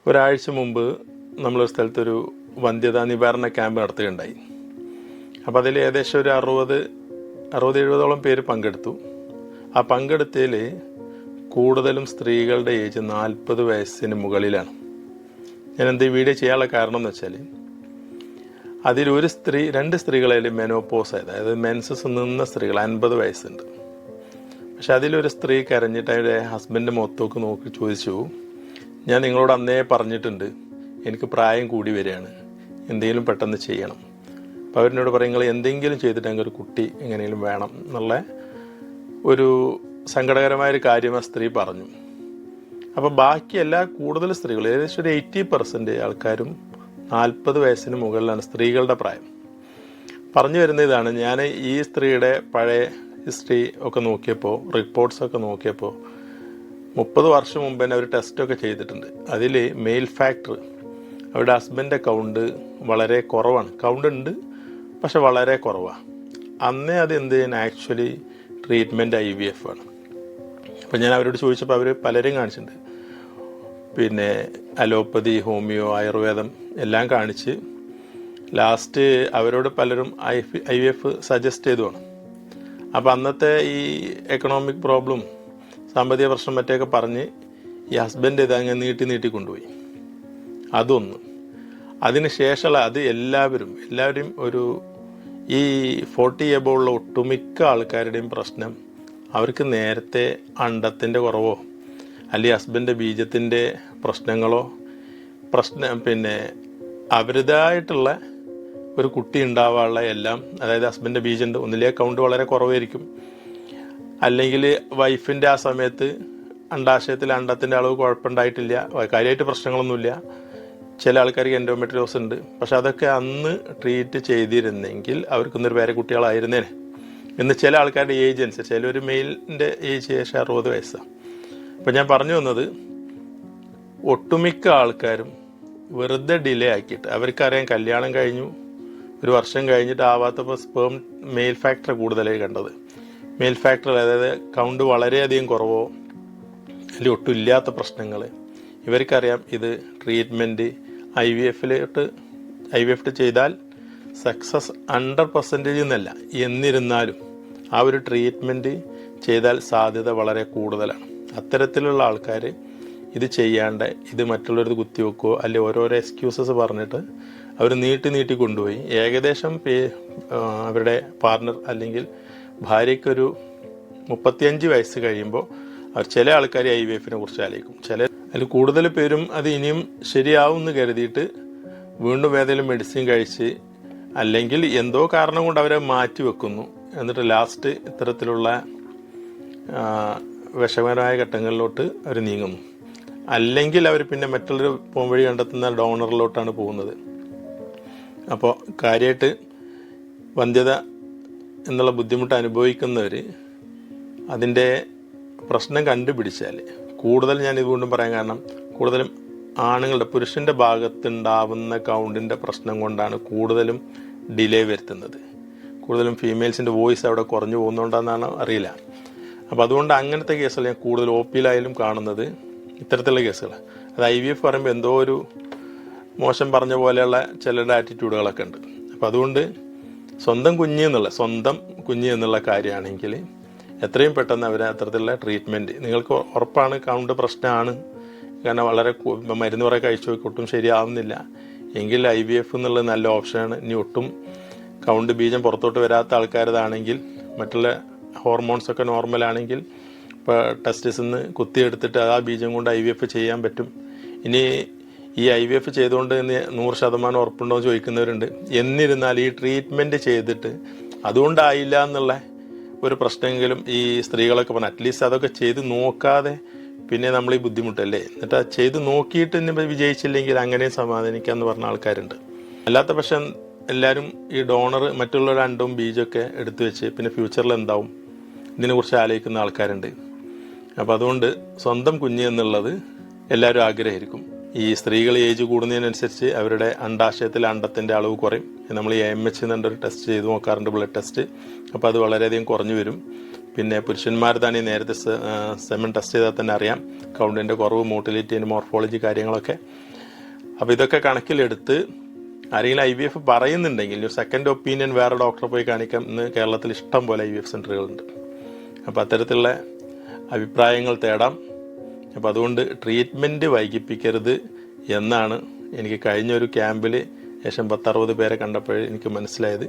ഒരാഴ്ച മുമ്പ് നമ്മളൊരു സ്ഥലത്തൊരു വന്ധ്യതാ നിവാരണ ക്യാമ്പ് നടത്തുകയുണ്ടായി. അപ്പോൾ അതിൽ ഏകദേശം ഒരു 60-70ഓളം പേര് പങ്കെടുത്തു. ആ പങ്കെടുത്തതിൽ കൂടുതലും സ്ത്രീകളുടെ ഏജ് 40 വയസ്സിന് മുകളിലാണ്. ഞാൻ എന്ത് വീഡിയോ ചെയ്യാനുള്ള കാരണം എന്ന് വെച്ചാൽ, അതിലൊരു സ്ത്രീ 2 സ്ത്രീകളായാലും മെനോപോസ് ആയത്, അതായത് മെൻസസ് നിന്ന സ്ത്രീകൾ 50 വയസ്സുണ്ട്. പക്ഷെ അതിലൊരു സ്ത്രീ കരഞ്ഞിട്ട് അവരുടെ ഹസ്ബൻഡ് മുഖത്തേക്ക് നോക്കി ചോദിച്ചു, ഞാൻ നിങ്ങളോട് അന്നേ പറഞ്ഞിട്ടുണ്ട്, എനിക്ക് പ്രായം കൂടി വരികയാണ്, എന്തെങ്കിലും പെട്ടെന്ന് ചെയ്യണം. അപ്പോൾ അവരിനോട് പറയും, നിങ്ങൾ എന്തെങ്കിലും ചെയ്തിട്ട് ഒരു കുട്ടി എങ്ങനെയും വേണം എന്നുള്ള ഒരു സങ്കടകരമായൊരു കാര്യം ആ സ്ത്രീ പറഞ്ഞു. അപ്പോൾ ബാക്കി കൂടുതൽ സ്ത്രീകൾ, ഏകദേശം ഒരു 80% ആൾക്കാരും 40 വയസ്സിന് മുകളിലാണ് സ്ത്രീകളുടെ പ്രായം. പറഞ്ഞു വരുന്ന ഇതാണ്, ഞാൻ ഈ സ്ത്രീയുടെ പഴയ ഹിസ്റ്ററി ഒക്കെ നോക്കിയപ്പോൾ, റിപ്പോർട്ട്സൊക്കെ നോക്കിയപ്പോൾ 30 വർഷം മുമ്പ് തന്നെ അവർ ടെസ്റ്റൊക്കെ ചെയ്തിട്ടുണ്ട്. അതിൽ മെയിൽ ഫാക്ടർ, അവരുടെ ഹസ്ബൻഡിൻ്റെ കൗണ്ട് വളരെ കുറവാണ്. കൗണ്ട് ഉണ്ട്, പക്ഷെ വളരെ കുറവാണ്. അന്നേ അത് എന്ത് ചെയ്യാൻ ആക്ച്വലി ട്രീറ്റ്മെൻറ്റ് IVF ആണ്. അപ്പോൾ ഞാൻ അവരോട് ചോദിച്ചപ്പോൾ അവർ പലരും കാണിച്ചിട്ടുണ്ട്. പിന്നെ അലോപ്പതി, ഹോമിയോ, ആയുർവേദം എല്ലാം കാണിച്ച് ലാസ്റ്റ് അവരോട് പലരും IVF സജസ്റ്റ് ചെയ്തുമാണ്. അപ്പോൾ അന്നത്തെ ഈ എക്കണോമിക് പ്രോബ്ലം, സാമ്പത്തിക പ്രശ്നം മറ്റൊക്കെ പറഞ്ഞ് ഈ ഹസ്ബൻഡ് ഇതങ്ങനെ നീട്ടി കൊണ്ടുപോയി. അതൊന്ന്. അതിന് ശേഷമുള്ള അത് എല്ലാവരും ഒരു ഈ 40 എബോവുള്ള ഒട്ടുമിക്ക ആൾക്കാരുടെയും പ്രശ്നം, അവർക്ക് നേരത്തെ അണ്ടത്തിൻ്റെ കുറവോ അല്ലെങ്കിൽ ഹസ്ബൻഡ് ബീജത്തിൻ്റെ പ്രശ്നങ്ങളോ പിന്നെ അവരുടേതായിട്ടുള്ള ഒരു കുട്ടി ഉണ്ടാവാനുള്ള എല്ലാം, അതായത് ഹസ്ബൻഡ് ബീജുണ്ട്, ഒന്നിലെ കൗണ്ട് വളരെ കുറവായിരിക്കും, അല്ലെങ്കിൽ വൈഫിൻ്റെ ആ സമയത്ത് അണ്ടാശയത്തിൽ അണ്ടത്തിൻ്റെ അളവ് കുഴപ്പമുണ്ടായിട്ടില്ല, കാര്യമായിട്ട് പ്രശ്നങ്ങളൊന്നുമില്ല. ചില ആൾക്കാർക്ക് എൻഡോമെട്രിയോസ് ഉണ്ട്. പക്ഷെ അതൊക്കെ അന്ന് ട്രീറ്റ് ചെയ്തിരുന്നെങ്കിൽ അവർക്കൊന്നൊരു പേരെ കുട്ടികളായിരുന്നേനെ. ഇന്ന് ചില ആൾക്കാരുടെ ഏജ് അനുസരിച്ച്, ചിലൊരു മെയിലിൻ്റെ ഏജ് ഏകദേശം 60 വയസ്സാണ്. അപ്പോൾ ഞാൻ പറഞ്ഞു വന്നത്, ഒട്ടുമിക്ക ആൾക്കാരും വെറുതെ ഡിലേ ആക്കിയിട്ട്, അവർക്കറിയാം കല്യാണം കഴിഞ്ഞു 1 വർഷം കഴിഞ്ഞിട്ട് ആവാത്തപ്പോൾ സ്പേം മെയിൽ ഫാക്ടർ കൂടുതലായി കണ്ടത്. മെയിൽ ഫാക്ടർ, അതായത് കൗണ്ട് വളരെയധികം കുറവോ അല്ലെങ്കിൽ ഒട്ടും ഇല്ലാത്ത പ്രശ്നങ്ങൾ, ഇവർക്കറിയാം ഇത് ട്രീറ്റ്മെൻറ്റ് IVF ചെയ്താൽ സക്സസ് 100% എന്നല്ല, എന്നിരുന്നാലും ആ ഒരു ട്രീറ്റ്മെൻറ്റ് ചെയ്താൽ സാധ്യത വളരെ കൂടുതലാണ്. അത്തരത്തിലുള്ള ആൾക്കാർ ഇത് ചെയ്യാണ്ട് ഇത് മറ്റുള്ളവർക്ക് കുത്തിവെക്കുകയോ അല്ലെങ്കിൽ ഓരോരോ എക്സ്ക്യൂസസ് പറഞ്ഞിട്ട് അവർ നീട്ടി കൊണ്ടുപോയി ഏകദേശം അവരുടെ പാർട്ണർ അല്ലെങ്കിൽ ഭാര്യയ്ക്കൊരു 35 വയസ്സ് കഴിയുമ്പോൾ അവർ ചില ആൾക്കാർ IVFനെ കുറിച്ച് ആലോചിക്കും. അതിൽ കൂടുതൽ പേരും അത് ഇനിയും ശരിയാവും എന്ന് കരുതിയിട്ട് വീണ്ടും ഏതെങ്കിലും മെഡിസിൻ കഴിച്ച് അല്ലെങ്കിൽ എന്തോ കാരണം കൊണ്ട് അവരെ മാറ്റി വെക്കുന്നു. എന്നിട്ട് ലാസ്റ്റ് ഇത്തരത്തിലുള്ള വിഷമകരമായ ഘട്ടങ്ങളിലോട്ട് അവർ നീങ്ങുന്നു. അല്ലെങ്കിൽ അവർ പിന്നെ മറ്റുള്ളൊരു പോംവഴി കണ്ടെത്തുന്ന ഡോണറിലോട്ടാണ് പോകുന്നത്. അപ്പോൾ കാര്യമായിട്ട് വന്ധ്യത എന്നുള്ള ബുദ്ധിമുട്ട് അനുഭവിക്കുന്നവർ അതിൻ്റെ പ്രശ്നം കണ്ടുപിടിച്ചാൽ, കൂടുതൽ ഞാൻ ഇതുകൊണ്ടും പറയാൻ കാരണം, കൂടുതലും ആണുങ്ങളുടെ, പുരുഷൻ്റെ ഭാഗത്തുണ്ടാവുന്ന കൗണ്ടിൻ്റെ പ്രശ്നം കൊണ്ടാണ് കൂടുതലും ഡിലേ വരുത്തുന്നത്. കൂടുതലും ഫീമെയിൽസിൻ്റെ വോയിസ് അവിടെ കുറഞ്ഞു പോകുന്നുണ്ടെന്നാണ് അറിയില്ല. അപ്പോൾ അതുകൊണ്ട് അങ്ങനത്തെ കേസുകൾ ഞാൻ കൂടുതൽ OPയിലായാലും കാണുന്നത് ഇത്തരത്തിലുള്ള കേസുകൾ. അത് IVF പറയുമ്പോൾ എന്തോ ഒരു മോശം പറഞ്ഞ പോലെയുള്ള ചിലരുടെ ആറ്റിറ്റ്യൂഡുകളൊക്കെ ഉണ്ട്. അപ്പോൾ അതുകൊണ്ട് സ്വന്തം കുഞ്ഞ് എന്നുള്ള കാര്യമാണെങ്കിൽ എത്രയും പെട്ടെന്ന് അവർ അത്തരത്തിലുള്ള ട്രീറ്റ്മെൻറ്റ്, നിങ്ങൾക്ക് ഉറപ്പാണ് കൗണ്ട് പ്രശ്നമാണ്, കാരണം വളരെ മരുന്ന് കുറേ കഴിച്ചു നോക്കി ഒട്ടും ശരിയാവുന്നില്ല എങ്കിൽ IVF എന്നുള്ളത് നല്ല ഓപ്ഷനാണ്. ഇനി ഒട്ടും കൗണ്ട് ബീജം പുറത്തോട്ട് വരാത്ത ആൾക്കാരതാണെങ്കിൽ, മറ്റുള്ള ഹോർമോൺസൊക്കെ നോർമലാണെങ്കിൽ ഇപ്പോൾ ടെസ്റ്റിസിൽ നിന്ന് കുത്തിയെടുത്തിട്ട് ആ ബീജം കൊണ്ട് IVF ചെയ്യാൻ പറ്റും. ഇനി ഈ IVF ചെയ്തുകൊണ്ട് 100% ഉറപ്പുണ്ടോ എന്ന് ചോദിക്കുന്നവരുണ്ട്. എന്നിരുന്നാൽ ഈ ട്രീറ്റ്മെൻറ്റ് ചെയ്തിട്ട് അതുകൊണ്ടായില്ല എന്നുള്ള ഒരു പ്രശ്നമെങ്കിലും ഈ സ്ത്രീകളൊക്കെ പറഞ്ഞാൽ അറ്റ്ലീസ്റ്റ് അതൊക്കെ ചെയ്ത് നോക്കാതെ പിന്നെ നമ്മൾ ഈ ബുദ്ധിമുട്ടല്ലേ, എന്നിട്ട് അത് ചെയ്ത് നോക്കിയിട്ട് ഇനി വിജയിച്ചില്ലെങ്കിൽ അങ്ങനെ സമാധാനിക്കാമെന്ന് പറഞ്ഞ ആൾക്കാരുണ്ട്. അല്ലാത്ത പക്ഷം എല്ലാവരും ഈ ഡോണർ മറ്റുള്ളവരുടെ അണ്ടവും ബീജമൊക്കെ എടുത്തു വെച്ച് പിന്നെ ഫ്യൂച്ചറിൽ എന്താവും ഇതിനെക്കുറിച്ച് ആലോചിക്കുന്ന ആൾക്കാരുണ്ട്. അപ്പോൾ അതുകൊണ്ട് സ്വന്തം കുഞ്ഞ് എന്നുള്ളത് എല്ലാവരും ആഗ്രഹമായിരിക്കും. ഈ സ്ത്രീകൾ ഏജ് കൂടുന്നതിനനുസരിച്ച് അവരുടെ അണ്ടാശയത്തിലെ അണ്ടത്തിൻ്റെ അളവ് കുറയും. നമ്മൾ ഈ AMH എന്നൊരു ടെസ്റ്റ് ചെയ്ത് നോക്കാറുണ്ട്, ബ്ലഡ് ടെസ്റ്റ്. അപ്പോൾ അത് വളരെയധികം കുറഞ്ഞു വരും. പിന്നെ പുരുഷന്മാർതാണ് നേരത്തെ സെമൻ ടെസ്റ്റ് ചെയ്താൽ തന്നെ അറിയാം കൗണ്ടിൻ്റെ കുറവ്, മോട്ടിലിറ്റി, മോർഫോളജി കാര്യങ്ങളൊക്കെ. അപ്പോൾ ഇതൊക്കെ കണക്കിലെടുത്ത് ആരെങ്കിലും IVF പറയുന്നുണ്ടെങ്കിൽ ഒരു സെക്കൻഡ് ഒപ്പീനിയൻ വേറെ ഡോക്ടറെ പോയി കാണിക്കാം. ഇന്ന് കേരളത്തിൽ ഇഷ്ടം പോലെ IVF സെൻ്ററുകളുണ്ട്. അപ്പോൾ അത്തരത്തിലുള്ള അഭിപ്രായങ്ങൾ തേടാം. അപ്പോൾ അതുകൊണ്ട് ട്രീറ്റ്മെൻറ്റ് വൈകിപ്പിക്കരുത് എന്നാണ് എനിക്ക് കഴിഞ്ഞൊരു ക്യാമ്പിൽ ഏകദേശം 10-60 പേരെ കണ്ടപ്പോൾ എനിക്ക് മനസ്സിലായത്.